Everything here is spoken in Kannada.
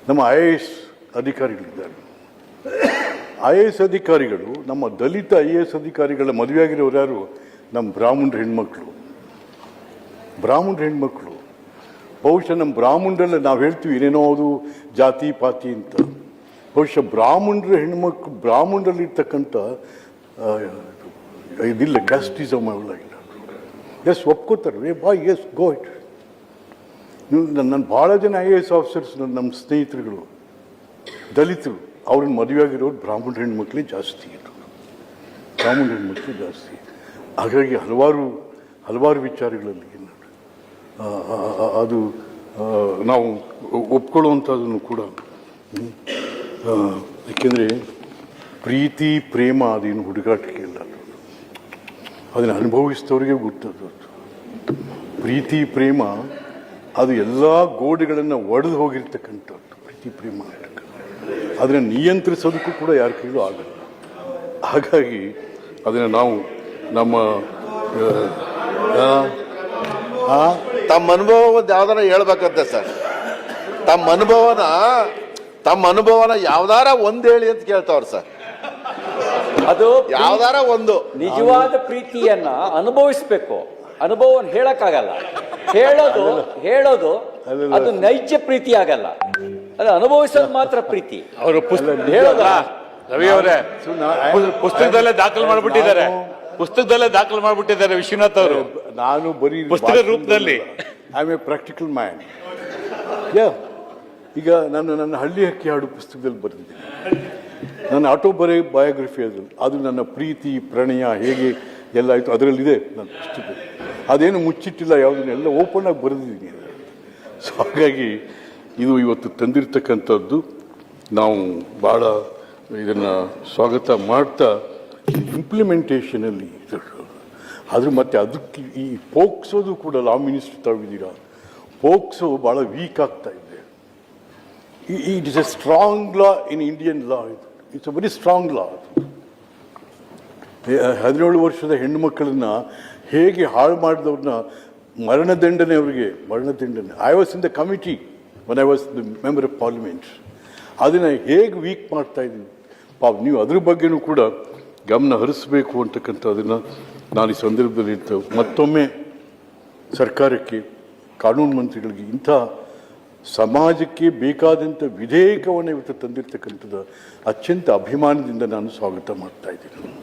ನಮ್ಮ IAS ಅಧಿಕಾರಿಗಳಿದ್ದಾರೆ. IAS ಅಧಿಕಾರಿಗಳು, ನಮ್ಮ ದಲಿತ IAS ಅಧಿಕಾರಿಗಳ ಮದುವೆಯಾಗಿರೋರು ಯಾರು? ನಮ್ಮ ಬ್ರಾಹ್ಮಣರ ಹೆಣ್ಮಕ್ಳು. ಬಹುಶಃ ನಮ್ಮ ಬ್ರಾಹ್ಮಣರಲ್ಲ, ನಾವು ಹೇಳ್ತೀವಿ ಏನೇನೋ ಅದು ಜಾತಿ ಪಾತಿ ಅಂತ. ಬಹುಶಃ ಬ್ರಾಹ್ಮಣರಲ್ಲಿರ್ತಕ್ಕಂಥ ಇದಿಲ್ಲ, ಕ್ಯಾಸ್ಟಿಸಮ್ ಅವೆಲ್ಲ ಇಲ್ಲ. ಎಸ್ ಒಪ್ಕೋತಾರೆ, ಎಸ್ ಗೋ ಇಟ್. ನನ್ನ ಭಾಳ ಜನ IAS ಆಫೀಸರ್ಸ್ ನಮ್ಮ ಸ್ನೇಹಿತರುಗಳು ದಲಿತರು, ಅವ್ರನ್ನ ಮದುವೆಯಾಗಿರೋರು ಬ್ರಾಹ್ಮಣ ಹೆಣ್ಮಕ್ಳೇ ಜಾಸ್ತಿ. ಹಾಗಾಗಿ ಹಲವಾರು ವಿಚಾರಗಳಲ್ಲಿ ಅದು ನಾವು ಒಪ್ಕೊಳ್ಳುವಂಥದ್ದನ್ನು ಕೂಡ. ಏಕೆಂದರೆ ಪ್ರೀತಿ ಪ್ರೇಮ ಅದೇನು ಹುಡುಗಾಟಿಕೆ ಇಲ್ಲ, ಅದನ್ನು ಅನುಭವಿಸಿದವ್ರಿಗೆ ಗೊತ್ತದು. ಪ್ರೀತಿ ಪ್ರೇಮ ಅದು ಎಲ್ಲ ಗೋಡೆಗಳನ್ನು ಒಡೆದು ಹೋಗಿರ್ತಕ್ಕಂಥದ್ದು ಪ್ರೀತಿ ಪ್ರೇಮ. ಅದನ್ನು ನಿಯಂತ್ರಿಸೋದಕ್ಕೂ ಕೂಡ ಯಾರ ಕೈಲೂ ಆಗಲ್ಲ. ಹಾಗಾಗಿ ಅದನ್ನು ನಾವು ನಮ್ಮ ತಮ್ಮ ಅನುಭವದ ಯಾವ್ದಾರ ಹೇಳ್ಬೇಕಂತೆ ಸರ್. ತಮ್ಮ ಅನುಭವನ ಯಾವ್ದಾರ ಒಂದು ಹೇಳಿ ಅಂತ ಕೇಳ್ತಾವ್ರ ಸರ್. ಅದು ಯಾವ್ದಾರ ಒಂದು ನಿಜವಾದ ಪ್ರೀತಿಯನ್ನ ಅನುಭವಿಸ್ಬೇಕು, ಅನುಭವವನ್ನು ಹೇಳಕ್ಕಾಗಲ್ಲ. ಹೇಳೋದು ಅದು ನೈಜ ಪ್ರೀತಿ ಆಗಲ್ಲ, ಅದು ಅನುಭವಿಸೋದು ಮಾತ್ರ ಪ್ರೀತಿ. ಅವರು ಹೇಳೋದ ರವಿ ಅವರೇ ಪುಸ್ತಕದಲ್ಲೇ ದಾಖಲು ಮಾಡ್ಬಿಟ್ಟಿದ್ದಾರೆ ವಿಶ್ವನಾಥ್ ಅವರು. ನಾನು ಬರೀ ಪುಸ್ತಕ ರೂಪದಲ್ಲಿ I am A practical man. ಈಗ ನನ್ನ ಹಳ್ಳಿ ಹಕ್ಕಿ ಹಾಡು ಪುಸ್ತಕದಲ್ಲಿ ಬರೆದಿದ್ದೀನಿ. ನನ್ನ ಬಯೋಗ್ರಫಿ ಅದು ನನ್ನ ಪ್ರೀತಿ ಪ್ರಣಯ ಹೇಗೆ ಎಲ್ಲ ಆಯಿತು ಅದರಲ್ಲಿದೆ ನನ್ನ ಪುಸ್ತಕ. ಅದೇನು ಮುಚ್ಚಿಟ್ಟಿಲ್ಲ, ಯಾವುದನ್ನೆಲ್ಲ ಓಪನ್ ಆಗಿ ಬರೆದಿದ್ದೀನಿ. ಸೊ ಹಾಗಾಗಿ ಇದು ಇವತ್ತು ತಂದಿರ್ತಕ್ಕಂಥದ್ದು ನಾವು ಭಾಳ ಇದನ್ನು ಸ್ವಾಗತ ಮಾಡ್ತಾ, ಇಂಪ್ಲಿಮೆಂಟೇಷನಲ್ಲಿ ಆದರೂ ಮತ್ತೆ ಅದಕ್ಕೆ ಈ ಪೋಕ್ಸೋದು ಕೂಡ ಲಾ ಮಿನಿಸ್ಟರ್ ತಾವಿದ್ದೀರಾ, ಪೋಕ್ಸೋ ಭಾಳ ವೀಕ್ ಆಗ್ತಾ ಇದೆ. It is a strong law in Indian law. It's a very strong law. 17 ವರ್ಷದ ಹೆಣ್ಣು ಮಕ್ಕಳನ್ನ ಹೇಗೆ ಹಾಳು ಮಾಡಿದವ್ರನ್ನ ಮರಣದಂಡನೆ. I was in the committee when I was the member of parliament. ಅದನ್ನು ಹೇಗೆ ವೀಕ್ ಮಾಡ್ತಾ ಇದ್ದೀವಿ ನೀವು ಅದ್ರ ಬಗ್ಗೆನೂ ಕೂಡ ಗಮನ ಹರಿಸಬೇಕು ಅಂತಕ್ಕಂಥದ್ದನ್ನು ನಾನು ಈ ಸಂದರ್ಭದಲ್ಲಿ ಮತ್ತೊಮ್ಮೆ ಸರ್ಕಾರಕ್ಕೆ, ಕಾನೂನು ಮಂತ್ರಿಗಳಿಗೆ ಇಂಥ ಸಮಾಜಕ್ಕೆ ಬೇಕಾದಂಥ ವಿಧೇಯಕವನ್ನು ಇವತ್ತು ತಂದಿರತಕ್ಕಂಥದ್ದು ಅತ್ಯಂತ ಅಭಿಮಾನದಿಂದ ನಾನು ಸ್ವಾಗತ ಮಾಡ್ತಾ ಇದ್ದೀನಿ.